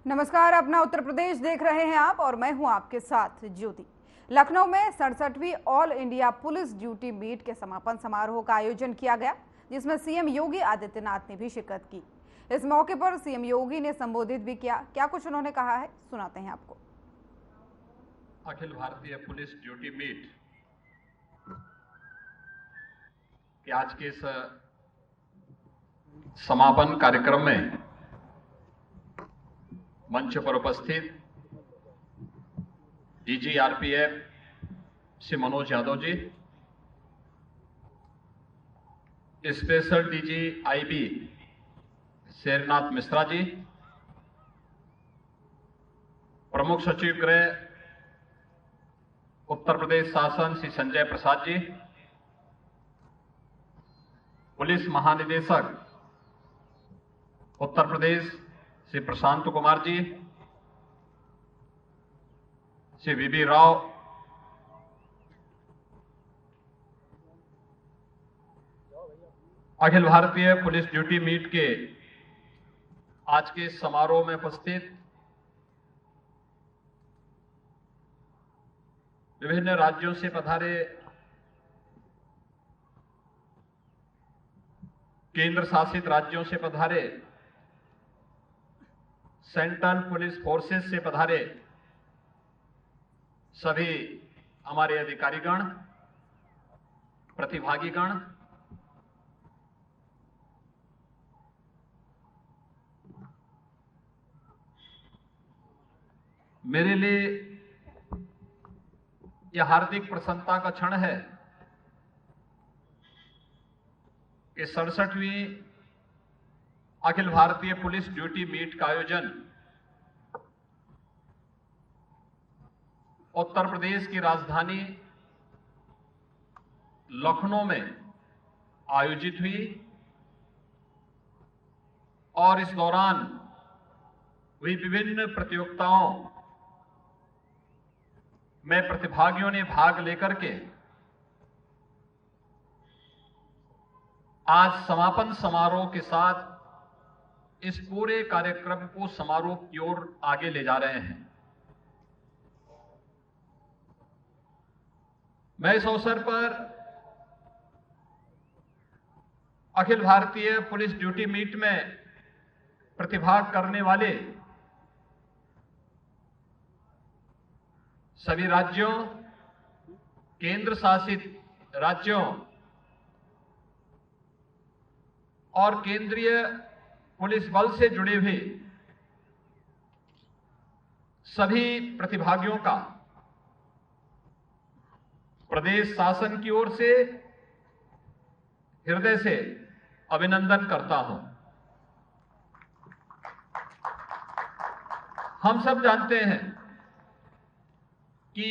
नमस्कार, अपना उत्तर प्रदेश देख रहे हैं आप और मैं हूं आपके साथ ज्योति। लखनऊ में 67वीं all India police duty meet के समापन समारोह का आयोजन किया गया, जिसमें सीएम योगी आदित्यनाथ ने भी शिरकत की। इस मौके पर सीएम योगी ने संबोधित भी किया। क्या कुछ उन्होंने कहा है, सुनाते हैं आपको। Akhil Bharatiya police duty meet के आज के इस समापन कार्यक्रम में मंच पर उपस्थित DG RPF Shri Manoj Yadav ji, special DG IB Shernath Mishra ji, प्रमुख सचिव गृह उत्तर प्रदेश शासन श्री संजय प्रसाद जी, पुलिस महानिदेशक उत्तर प्रदेश श्री प्रशांत कुमार जी, श्री वीबी Rao, Akhil Bharatiya police duty meet के आज के समारोह में उपस्थित विभिन्न राज्यों से पधारे केंद्र शासित राज्यों से पधारे, सेंट्रल पुलिस फोर्सेस से पधारे सभी हमारे अधिकारीगण, प्रतिभागीगण, मेरे लिए यह हार्दिक प्रसन्नता का क्षण है कि 67वीं Akhil Bharatiya police duty meet का आयोजन उत्तर प्रदेश की राजधानी लखनऊ में आयोजित हुई और इस दौरान हुई विभिन्न प्रतियोगिताओं में प्रतिभागियों ने भाग लेकर के आज समापन समारोह के साथ इस पूरे कार्यक्रम को समारोह की ओर आगे ले जा रहे हैं। मैं इस अवसर पर Akhil Bharatiya police duty meet में प्रतिभाग करने वाले सभी राज्यों, केंद्र शासित राज्यों और केंद्रीय पुलिस बल से जुड़े हुए सभी प्रतिभागियों का प्रदेश शासन की ओर से हृदय से अभिनंदन करता हूं। हम सब जानते हैं कि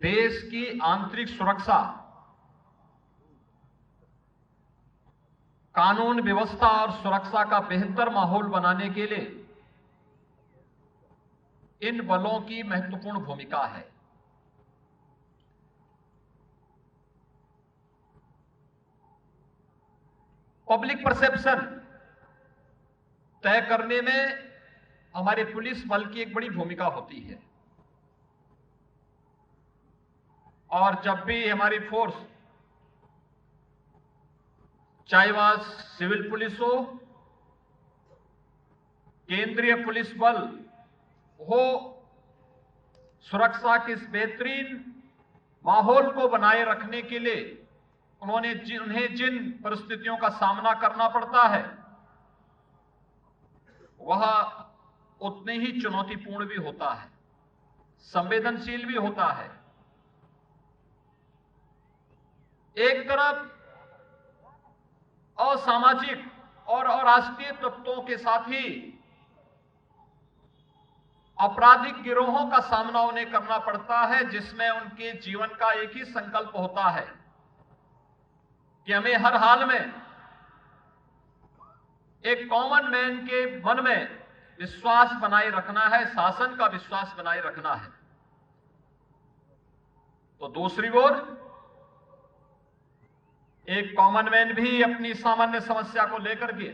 देश की आंतरिक सुरक्षा, कानून व्यवस्था और सुरक्षा का बेहतर माहौल बनाने के लिए इन बलों की महत्वपूर्ण भूमिका है। पब्लिक परसेप्शन तय करने में हमारे पुलिस बल की एक बड़ी भूमिका होती है और जब भी हमारी फोर्स, चाहे वह सिविल पुलिस हो, केंद्रीय पुलिस बल हो, सुरक्षा के इस बेहतरीन माहौल को बनाए रखने के लिए उन्हें जिन परिस्थितियों का सामना करना पड़ता है वह उतने ही चुनौतीपूर्ण भी होता है, संवेदनशील भी होता है। एक तरफ असामाजिक और अराष्ट्रीय तत्वों के साथ ही आपराधिक गिरोहों का सामना उन्हें करना पड़ता है, जिसमें उनके जीवन का एक ही संकल्प होता है कि हमें हर हाल में एक कॉमन मैन के मन में विश्वास बनाए रखना है, शासन का विश्वास बनाए रखना है। तो दूसरी ओर एक कॉमन मैन भी अपनी सामान्य समस्या को लेकर के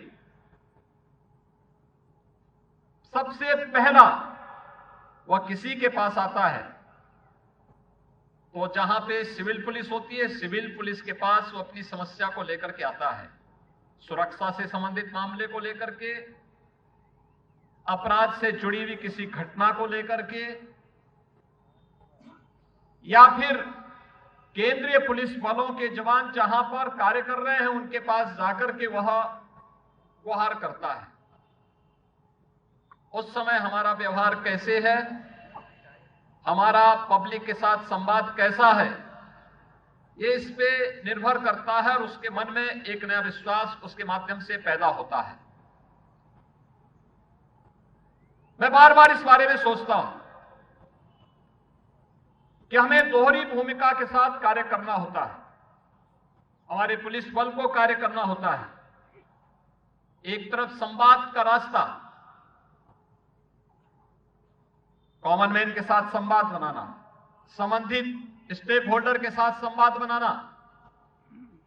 सबसे पहला वह किसी के पास आता है तो जहां पे सिविल पुलिस होती है, सिविल पुलिस के पास वो अपनी समस्या को लेकर के आता है, सुरक्षा से संबंधित मामले को लेकर के, अपराध से जुड़ी हुई किसी घटना को लेकर के, या फिर केंद्रीय पुलिस बलों के जवान जहां पर कार्य कर रहे हैं उनके पास जाकर के वह गुहार करता है। उस समय हमारा व्यवहार कैसे है, हमारा पब्लिक के साथ संवाद कैसा है, ये इस पे निर्भर करता है और उसके मन में एक नया विश्वास उसके माध्यम से पैदा होता है। मैं बार बार इस बारे में सोचता हूं कि हमें दोहरी भूमिका के साथ कार्य करना होता है। हमारे पुलिस बल को कार्य करना होता है। एक तरफ संवाद का रास्ता, कॉमन मैन के साथ संवाद बनाना, संबंधित स्टेक होल्डर के साथ संवाद बनाना,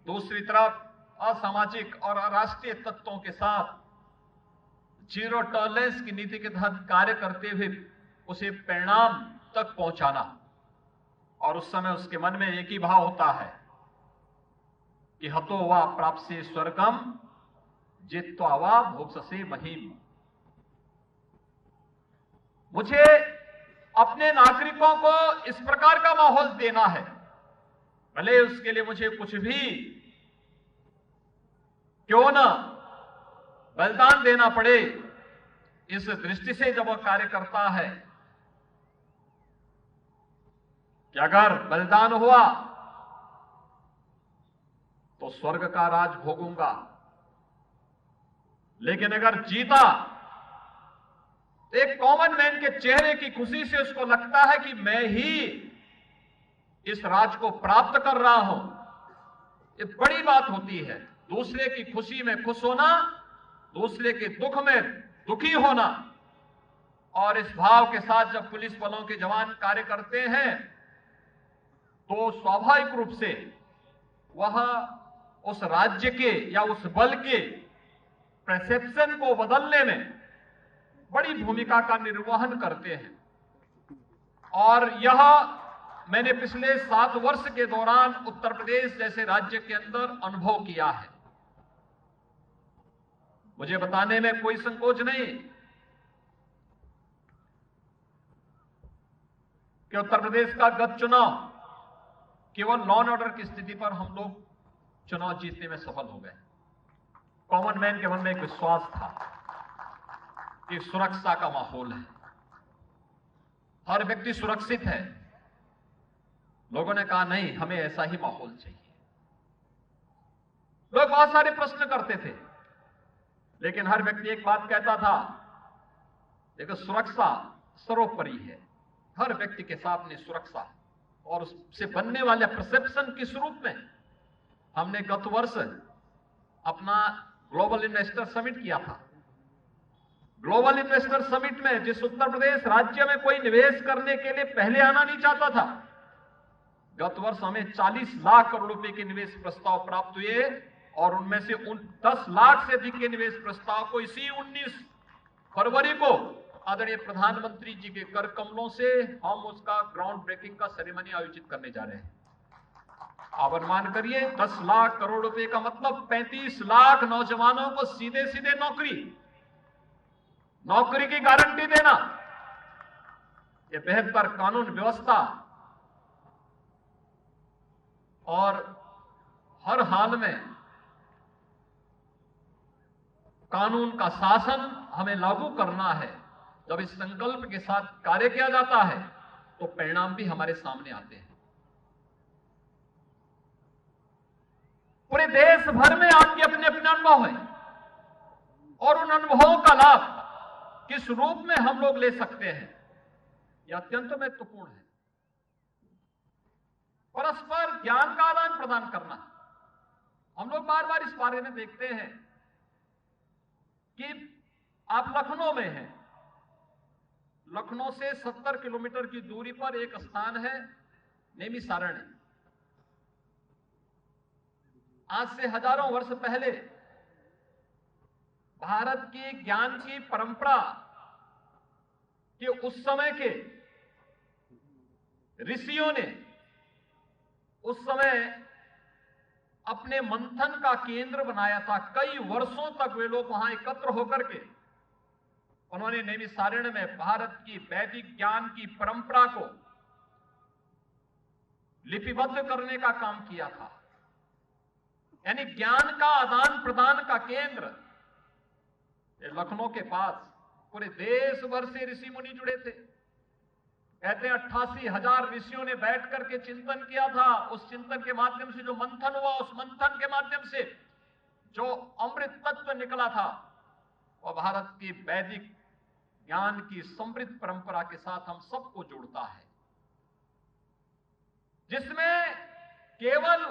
दूसरी तरफ असामाजिक और अराष्ट्रीय तत्वों के साथ जीरो टॉलरेंस की नीति के तहत कार्य करते हुए उसे परिणाम तक पहुंचाना। और उस समय उसके मन में एक ही भाव होता है कि हतो वा प्राप्से स्वर्गम जित्वा वा भोक्ससे महीम। मुझे अपने नागरिकों को इस प्रकार का माहौल देना है, भले उसके लिए मुझे कुछ भी क्यों ना बलिदान देना पड़े। इस दृष्टि से जब वह कार्य करता है कि अगर बलिदान हुआ तो स्वर्ग का राज भोगूंगा, लेकिन अगर जीता तो एक कॉमन मैन के चेहरे की खुशी से उसको लगता है कि मैं ही इस राज को प्राप्त कर रहा हूं। ये बड़ी बात होती है, दूसरे की खुशी में खुश होना, दूसरे के दुख में दुखी होना। और इस भाव के साथ जब पुलिस बलों के जवान कार्य करते हैं तो स्वाभाविक रूप से वह उस राज्य के या उस बल के परसेप्शन को बदलने में बड़ी भूमिका का निर्वहन करते हैं। और यह मैंने पिछले 7 वर्ष के दौरान उत्तर प्रदेश जैसे राज्य के अंदर अनुभव किया है। मुझे बताने में कोई संकोच नहीं कि उत्तर प्रदेश का गत चुनाव केवल लॉ एंड ऑर्डर की स्थिति पर हम लोग चुनाव जीतने में सफल हो गए। कॉमन मैन के मन में एक विश्वास था कि सुरक्षा का माहौल है, हर व्यक्ति सुरक्षित है। लोगों ने कहा नहीं, हमें ऐसा ही माहौल चाहिए। लोग बहुत सारे प्रश्न करते थे, लेकिन हर व्यक्ति एक बात कहता था, देखो सुरक्षा सर्वोपरि है। हर व्यक्ति के सामने सुरक्षा और उससे बनने वाले परसेप्शन किस रूप में। हमने गत वर्ष अपना ग्लोबल इन्वेस्टर समिट किया था। ग्लोबल इन्वेस्टर समिट में जिस उत्तर प्रदेश राज्य में कोई निवेश करने के लिए पहले आना नहीं चाहता था, गत वर्ष हमें 40 लाख करोड़ रुपए के निवेश प्रस्ताव प्राप्त हुए और उनमें से 10 लाख से अधिक के निवेश प्रस्ताव को इसी 19 फरवरी को आदरणीय प्रधानमंत्री जी के कर कमलों से हम उसका ग्राउंड ब्रेकिंग का सेरेमनी आयोजित करने जा रहे हैं। आप अनुमान करिए, 10 लाख करोड़ रुपए का मतलब 35 लाख नौजवानों को सीधे सीधे नौकरी की गारंटी देना। यह बेहतर कानून व्यवस्था और हर हाल में कानून का शासन हमें लागू करना है। जब इस संकल्प के साथ कार्य किया जाता है तो परिणाम भी हमारे सामने आते हैं। पूरे देश भर में आपके अपने अपने अनुभव हैं और उन अनुभवों का लाभ किस रूप में हम लोग ले सकते हैं, यह अत्यंत महत्वपूर्ण है। परस्पर ज्ञान का आदान प्रदान करना। हम लोग बार बार इस बारे में देखते हैं कि आप लखनऊ में हैं, लखनऊ से 70 किलोमीटर की दूरी पर एक स्थान है नैमिषारण्य। आज से हजारों वर्ष पहले भारत की ज्ञान की परंपरा कि उस समय के ऋषियों ने उस समय अपने मंथन का केंद्र बनाया था। कई वर्षों तक वे लोग वहां एकत्र होकर के उन्होंने नैमिषारण्य में भारत की वैदिक ज्ञान की परंपरा को लिपिबद्ध करने का काम किया था। यानी ज्ञान का आदान प्रदान का केंद्र लखनऊ के पास पूरे देश भर से ऋषि मुनि जुड़े थे। कहते हैं 88,000 ऋषियों ने बैठ करके चिंतन किया था। उस चिंतन के माध्यम से जो मंथन हुआ, उस मंथन के माध्यम से जो अमृत तत्व निकला था, वह भारत की वैदिक ज्ञान की समृद्ध परंपरा के साथ हम सबको जोड़ता है, जिसमें केवल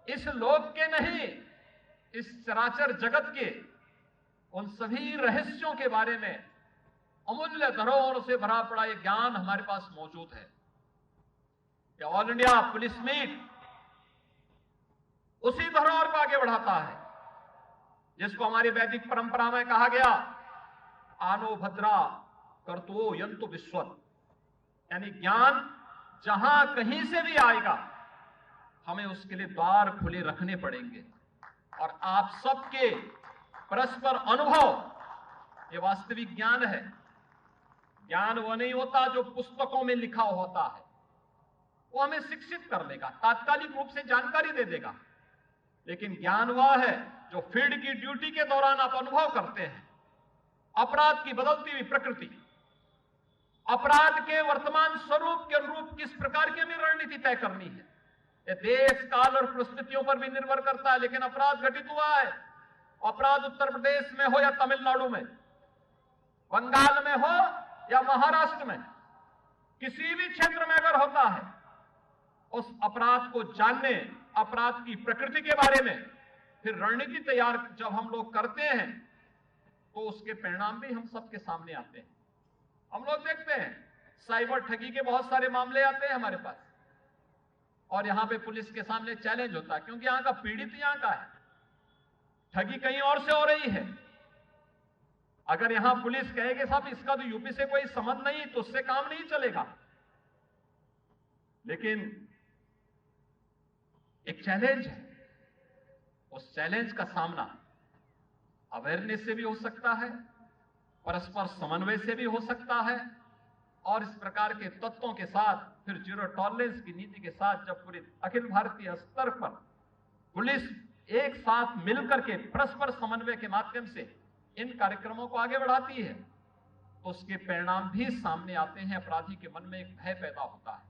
इस लोक के नहीं, इस चराचर जगत के उन सभी रहस्यों के बारे में अमूल्य धरोहर से भरा पड़ा ये ज्ञान हमारे पास मौजूद है। ये ऑल इंडिया पुलिस मीट उसी धरोहर को आगे बढ़ाता है, जिसको हमारी वैदिक परंपरा में कहा गया आनो भद्रा कर्तो यंतु विश्वत। यानी ज्ञान जहां कहीं से भी आएगा, हमें उसके लिए द्वार खुले रखने पड़ेंगे। और आप सबके परस्पर अनुभव ये वास्तविक ज्ञान है। ज्ञान वो नहीं होता जो पुस्तकों में लिखा होता है, वो हमें शिक्षित कर देगा, तात्कालिक रूप से जानकारी दे देगा। लेकिन ज्ञान वह है जो फील्ड की ड्यूटी के दौरान आप अनुभव करते हैं। अपराध की बदलती हुई प्रकृति, अपराध के वर्तमान स्वरूप के अनुरूप किस प्रकार की हमें रणनीति तय करनी है, यह देश काल और परिस्थितियों पर भी निर्भर करता है। लेकिन अपराध घटित हुआ है, अपराध उत्तर प्रदेश में हो या तमिलनाडु में, बंगाल में हो या महाराष्ट्र में, किसी भी क्षेत्र में अगर होता है, उस अपराध को जानने, अपराध की प्रकृति के बारे में फिर रणनीति तैयार जब हम लोग करते हैं, तो उसके परिणाम भी हम सबके सामने आते हैं। हम लोग देखते हैं साइबर ठगी के बहुत सारे मामले आते हैं हमारे पास, और यहां पे पुलिस के सामने चैलेंज होता है, क्योंकि यहां का पीड़ित यहां का है, ठगी कहीं और से हो रही है। अगर यहां पुलिस कहेगी साहब इसका तो यूपी से कोई संबंध नहीं, तो उससे काम नहीं चलेगा। लेकिन एक चैलेंज है, उस चैलेंज का सामना अवेयरनेस से भी हो सकता है, परस्पर समन्वय से भी हो सकता है, और इस प्रकार के तत्वों के साथ फिर जीरो टॉलरेंस की नीति के साथ जब पूरे अखिल भारतीय स्तर पर पुलिस एक साथ मिलकर के परस्पर समन्वय के माध्यम से इन कार्यक्रमों को आगे बढ़ाती है, तो उसके परिणाम भी सामने आते हैं। अपराधी के मन में एक भय पैदा होता है,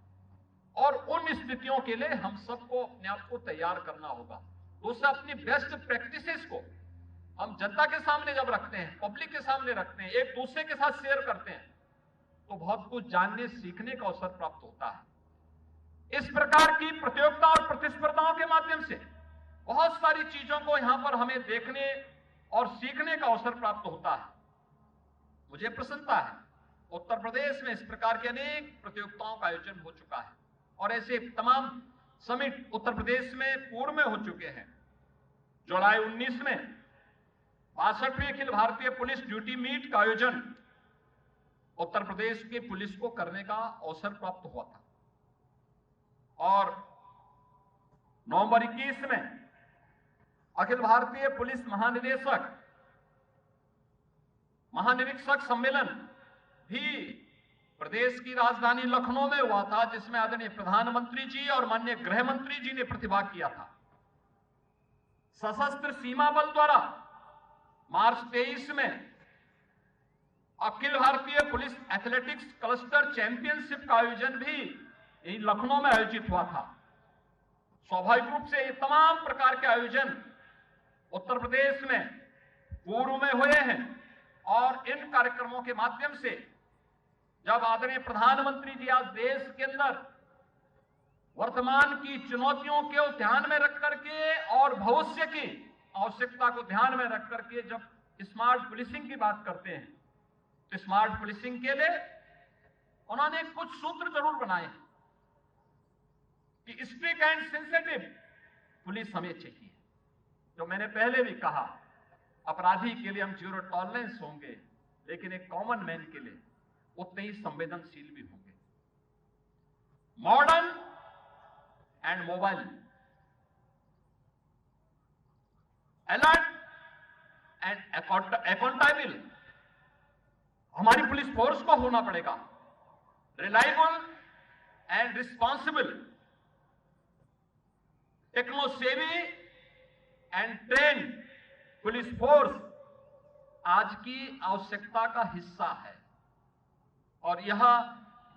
और उन स्थितियों के लिए हम सबको अपने आप को तैयार करना होगा। दूसरा, अपनी बेस्ट प्रैक्टिसेस को हम जनता के सामने जब रखते हैं, पब्लिक के सामने रखते हैं, एक दूसरे के साथ शेयर करते हैं, तो बहुत कुछ जानने सीखने का अवसर प्राप्त होता है। इस प्रकार की प्रतियोगिता और प्रतिस्पर्धाओं के माध्यम से बहुत सारी चीजों को यहां पर हमें देखने और सीखने का अवसर प्राप्त होता है। मुझे प्रसन्नता है, उत्तर प्रदेश में इस प्रकार के अनेक प्रतियोगिताओं का आयोजन हो चुका है, और ऐसे तमाम समिट उत्तर प्रदेश में पूर्व में हो चुके हैं। जुलाई 19 में 62वीं Akhil Bharatiya police duty meet का आयोजन उत्तर प्रदेश की पुलिस को करने का अवसर प्राप्त हुआ था, और नवंबर 21 में अखिल भारतीय पुलिस महानिरीक्षक सम्मेलन भी प्रदेश की राजधानी लखनऊ में हुआ था, जिसमें आदरणीय प्रधानमंत्री जी और माननीय गृह मंत्री जी ने प्रतिभाग किया था। सशस्त्र सीमा बल द्वारा मार्च 23 में Akhil Bharatiya police athletics cluster championship का आयोजन भी यही लखनऊ में आयोजित हुआ था। स्वाभाविक रूप से ये तमाम प्रकार के आयोजन उत्तर प्रदेश में पूर्व में हुए हैं, और इन कार्यक्रमों के माध्यम से जब आदरणीय प्रधानमंत्री जी आज देश के अंदर वर्तमान की चुनौतियों को ध्यान में रख करके और भविष्य की आवश्यकता को ध्यान में रख करके जब स्मार्ट पुलिसिंग की बात करते हैं, तो स्मार्ट पुलिसिंग के लिए उन्होंने कुछ सूत्र जरूर बनाए हैं कि स्ट्रिक्ट एंड सेंसिटिव पुलिस हमें चाहिए। जो मैंने पहले भी कहा, अपराधी के लिए हम जीरो टॉलरेंस होंगे, लेकिन एक कॉमन मैन के लिए उतने ही संवेदनशील भी होंगे। Modern and mobile, alert and accountable हमारी पुलिस फोर्स को होना पड़ेगा। रिलायबल एंड रिस्पॉन्सिबल, टेक्नो सेवी एंड ट्रेन पुलिस फोर्स आज की आवश्यकता का हिस्सा है। और यह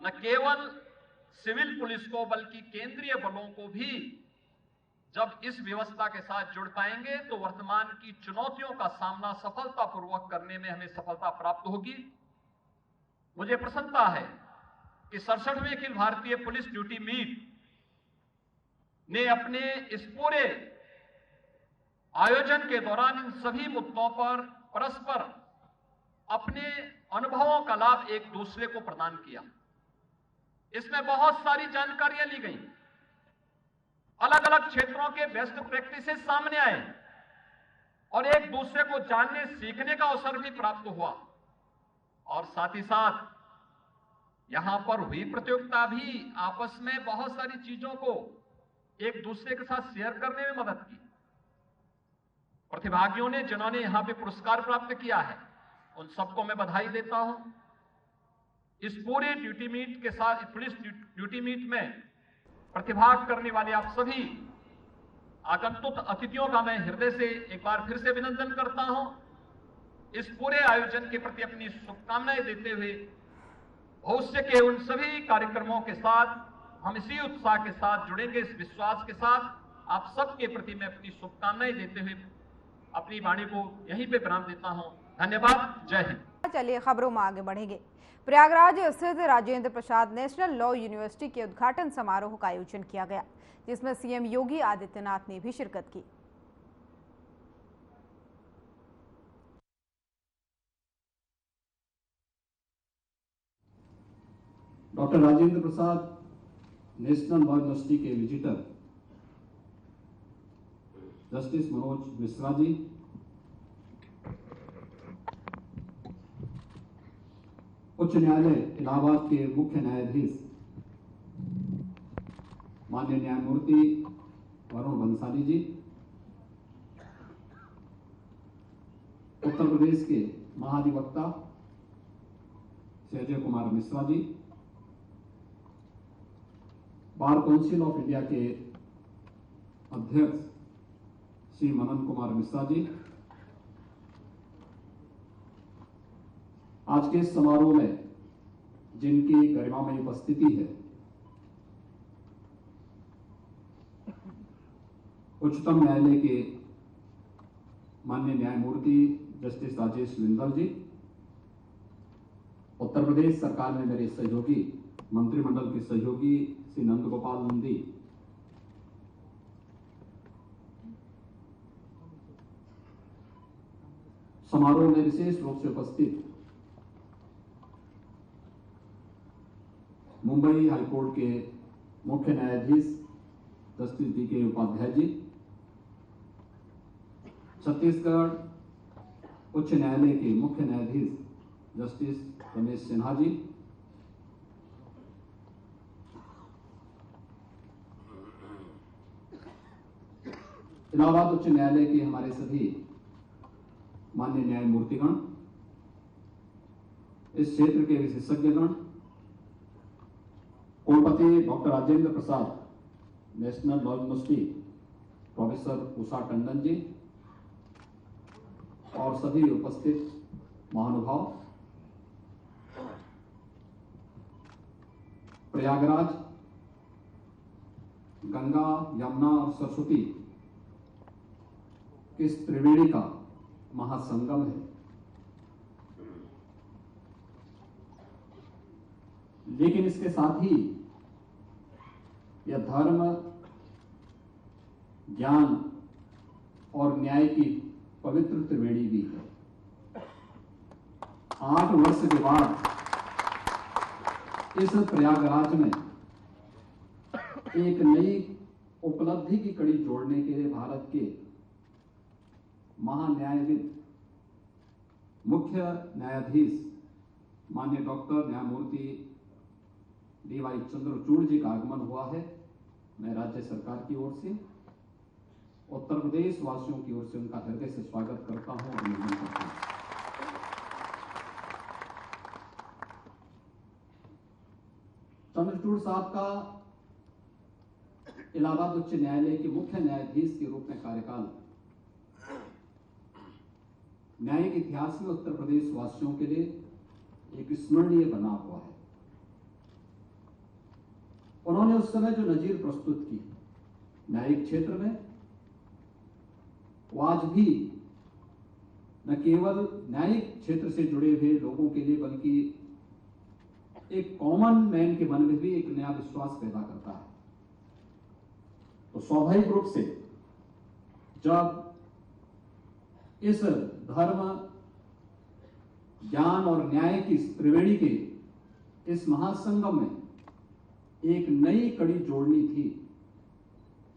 न केवल सिविल पुलिस को बल्कि केंद्रीय बलों को भी जब इस व्यवस्था के साथ जुड़ पाएंगे तो वर्तमान की चुनौतियों का सामना सफलतापूर्वक करने में हमें सफलता प्राप्त होगी। मुझे प्रसन्नता है कि 67वें Akhil Bharatiya police duty meet ने अपने इस पूरे आयोजन के दौरान इन सभी मुद्दों पर परस्पर अपने अनुभवों का लाभ एक दूसरे को प्रदान किया। इसमें बहुत सारी जानकारियां ली गई, अलग अलग क्षेत्रों के बेस्ट प्रैक्टिसेस सामने आए और एक दूसरे को जानने सीखने का अवसर भी प्राप्त हुआ। और साथ ही साथ यहां पर हुई प्रतियोगिता भी आपस में बहुत सारी चीजों को एक दूसरे के साथ शेयर करने में मदद की। प्रतिभागियों ने जिन्होंने यहां पे पुरस्कार प्राप्त किया है उन सबको मैं बधाई देता हूं। इस पूरे ड्यूटी मीट के साथ, पुलिस ड्यूटी मीट में प्रतिभाग करने वाले आप सभी आगंतुक अतिथियों का मैं हृदय से एक बार फिर से अभिनंदन करता हूं। इस पूरे आयोजन के प्रति अपनी शुभकामनाएं देते हुए भविष्य के उन सभी कार्यक्रमों के साथ हम इसी उत्साह के साथ जुड़ेंगे, इस विश्वास के साथ आप सबके प्रति मैं अपनी शुभकामनाएं देते हुए अपनी वाणी को यहीं पे विराम देता हूं। धन्यवाद। जय हिंद। चलिए खबरों में आगे बढ़ेंगे। प्रयागराज स्थित Rajendra Prasad national law university के उद्घाटन समारोह का आयोजन किया गया, जिसमें सीएम योगी आदित्यनाथ ने भी शिरकत की। Doctor Rajendra Prasad national law university के विजिटर जस्टिस मनोज मिश्रा जी, उच्च न्यायालय इलाहाबाद के मुख्य न्यायाधीश माननीय न्यायमूर्ति वरुण बंसाली जी, उत्तर प्रदेश के महाधिवक्ता Shri Ajay Kumar Mishra ji, bar council of India के अध्यक्ष श्री मनन कुमार मिश्रा जी, आज के इस समारोह में जिनकी गरिमामयी उपस्थिति है, उच्चतम न्यायालय के माननीय न्यायमूर्ति जस्टिस राजेश विंदल जी, उत्तर प्रदेश सरकार में मेरे सहयोगी मंत्रिमंडल के सहयोगी श्री नंद गोपाल नंदी, समारोह में विशेष रूप से उपस्थित मुंबई हाईकोर्ट के मुख्य न्यायाधीश जस्टिस DK उपाध्याय जी, छत्तीसगढ़ उच्च न्यायालय के मुख्य न्यायाधीश जस्टिस रमेश सिन्हा जी, इलाहाबाद उच्च न्यायालय के हमारे सभी माननीय न्यायमूर्तिगण, इस क्षेत्र के विशेषज्ञगण, कुलपति doctor Rajendra Prasad national law university professor Usha Tandon ji और सभी उपस्थित महानुभाव, प्रयागराज गंगा, यमुना और सरस्वती इस त्रिवेणी का महासंगम है, लेकिन इसके साथ ही यह धर्म, ज्ञान और न्याय की पवित्र त्रिवेणी भी है। 8 वर्ष के बाद इस प्रयागराज में एक नई उपलब्धि की कड़ी जोड़ने के लिए भारत के महान्यायविद मुख्य न्यायाधीश माननीय डॉक्टर न्यायमूर्ति DY चंद्रचूड़ जी का आगमन हुआ है। मैं राज्य सरकार की ओर से, उत्तर प्रदेश वासियों की ओर से उनका हृदय से स्वागत करता हूं और अभिनंदन करता हूं। चंद्रचूड़ साहब का इलाहाबाद उच्च न्यायालय के मुख्य न्यायाधीश के रूप में कार्यकाल न्यायिक इतिहास में उत्तर प्रदेश वासियों के लिए एक स्मरणीय बना हुआ है। उन्होंने उस समय जो नजीर प्रस्तुत की न्यायिक क्षेत्र में, वो आज भी न केवल न्यायिक क्षेत्र से जुड़े हुए लोगों के लिए बल्कि एक कॉमन मैन के मन में भी एक नया विश्वास पैदा करता है। तो स्वाभाविक रूप से जब इस धर्म, ज्ञान और न्याय की त्रिवेणी के इस महासंगम में एक नई कड़ी जोड़नी थी,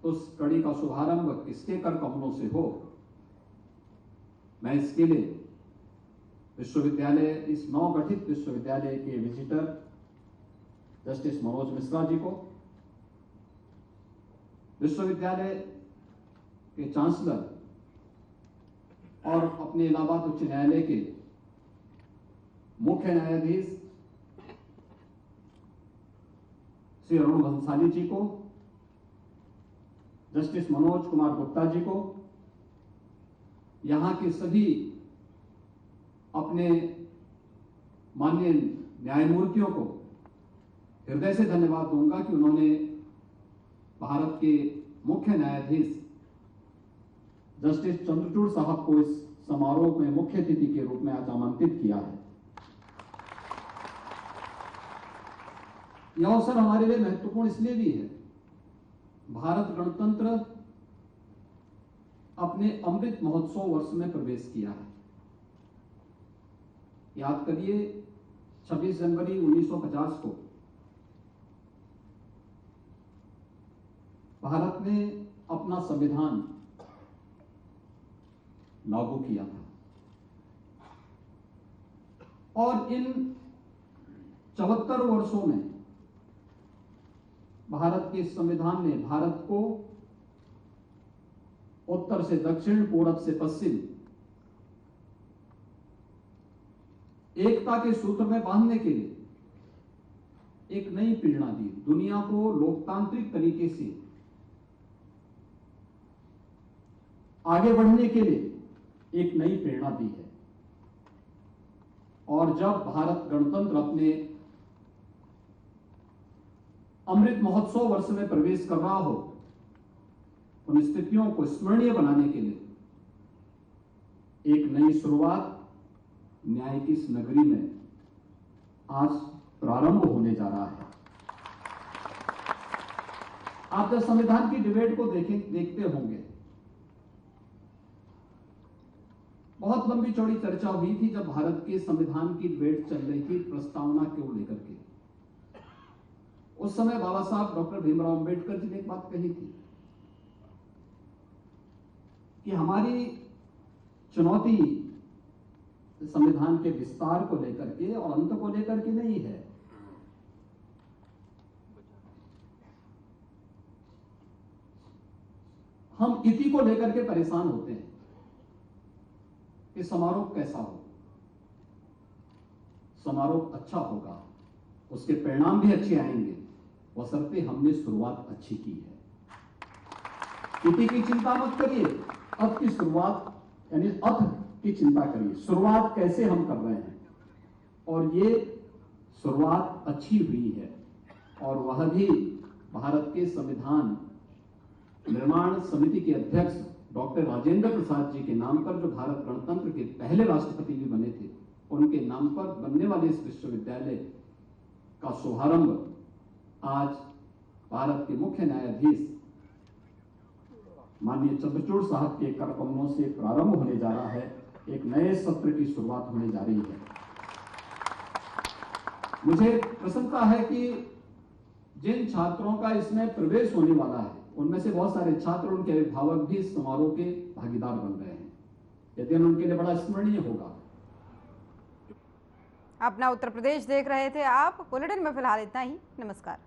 तो उस कड़ी का शुभारंभ किसके कर कमलों से हो। मैं इसके लिए विश्वविद्यालय, इस नवगठित विश्वविद्यालय के विजिटर जस्टिस मनोज मिश्रा जी को, विश्वविद्यालय के चांसलर और अपने इलाहाबाद उच्च न्यायालय के मुख्य न्यायाधीश श्री अरुण भंसाली जी को, जस्टिस मनोज कुमार गुप्ता जी को, यहां के सभी अपने माननीय न्यायमूर्तियों को हृदय से धन्यवाद दूंगा कि उन्होंने भारत के मुख्य न्यायाधीश जस्टिस चंद्रचूड़ साहब को इस समारोह में मुख्य अतिथि के रूप में आज आमंत्रित किया है। यह अवसर हमारे लिए महत्वपूर्ण इसलिए भी है, भारत गणतंत्र अपने अमृत महोत्सव वर्ष में प्रवेश किया है। याद करिए 26 जनवरी 1950 को भारत ने अपना संविधान लागू किया था और इन 74 वर्षों में भारत के संविधान ने भारत को उत्तर से दक्षिण, पूरब से पश्चिम एकता के सूत्र में बांधने के लिए एक नई प्रेरणा दी। दुनिया को लोकतांत्रिक तरीके से आगे बढ़ने के लिए एक नई प्रेरणा दी है। और जब भारत गणतंत्र अपने अमृत महोत्सव वर्ष में प्रवेश कर रहा हो, उन स्थितियों को स्मरणीय बनाने के लिए एक नई शुरुआत न्याय की इस नगरी में आज प्रारंभ होने जा रहा है। आप जब संविधान की डिबेट को देखते होंगे, बहुत लंबी चौड़ी चर्चा हुई थी जब भारत के संविधान की डिबेट चल रही थी प्रस्तावना को लेकर के। उस समय बाबा साहब डॉक्टर भीमराव अंबेडकर जी ने एक बात कही थी कि हमारी चुनौती संविधान के विस्तार को लेकर के और अंत को लेकर के नहीं है, हम इति को लेकर के परेशान होते हैं कि समारोह कैसा हो। समारोह अच्छा होगा, उसके परिणाम भी अच्छे आएंगे, बशर्ते हमने शुरुआत अच्छी की है। इति की चिंता मत करिए, अथ की शुरुआत यानी अथ की चिंता करिए, शुरुआत कैसे हम कर रहे हैं। और ये शुरुआत अच्छी हुई है और वह भी भारत के संविधान निर्माण समिति के अध्यक्ष डॉक्टर राजेंद्र प्रसाद जी के नाम पर, जो भारत गणतंत्र के पहले राष्ट्रपति भी बने थे, उनके नाम पर बनने वाले इस विश्वविद्यालय का शुभारंभ आज भारत के मुख्य न्यायाधीश माननीय चंद्रचूड़ साहब के कर कमलों से प्रारंभ होने जा रहा है। एक नए सत्र की शुरुआत होने जा रही है। मुझे प्रसन्नता है कि जिन छात्रों का इसमें प्रवेश होने वाला है, उनमें से बहुत सारे छात्र, उनके अभिभावक भी इस समारोह के भागीदार बन रहे हैं। यदि उनके लिए बड़ा स्मरणीय होगा। अपना उत्तर प्रदेश देख रहे थे आप। बुलेटिन में फिलहाल इतना ही। नमस्कार।